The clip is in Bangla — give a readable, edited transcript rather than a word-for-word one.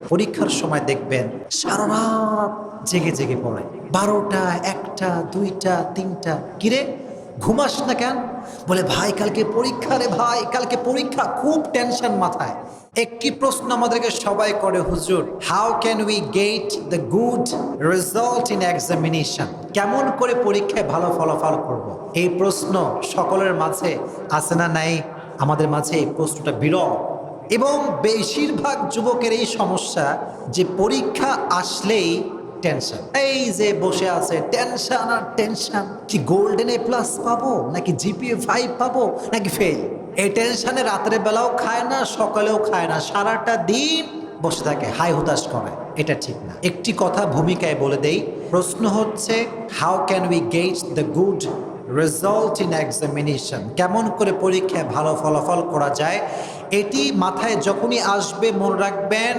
পরীক্ষার সময় দেখবেন সারা রাত জেগে জেগে পড়ে, 12টা 1টা 2টা 3টা। কিরে ঘুমাস না কেন? বলে ভাই কালকে পরীক্ষা রে ভাই, কালকে পরীক্ষা, খুব টেনশন মাথায়। একটি প্রশ্ন আমাদেরকে সবাই করে, হুজুর how can we get the good result in examination? কেমন করে পরীক্ষায় ভালো ফলাফল করব? এই প্রশ্ন সকলের মাঝে আছে না নাই? আমাদের মাঝে এই প্রশ্নটা বিরল এবং বেশিরভাগ যুবকের এই সমস্যা যে পরীক্ষা আসলেই টেনশন। এই যে বসে আছে টেনশন আর টেনশন, কি গোল্ডেন এ প্লাস পাবো নাকি জিপিএ 5 পাবো নাকি ফেল। এই টেনশনে রাতের বেলাও খায় না, সকালেও খায় না, সারাটা দিন বসে থাকে, হাই হুতাশ করে। এটা ঠিক না। একটি কথা ভূমিকায় বলে দেই, প্রশ্ন হচ্ছে how can we get the good result in examination? কেমন করে পরীক্ষায় ভালো ফলাফল করা যায়? এটি মাথায় যখনই আসবে মনে রাখবেন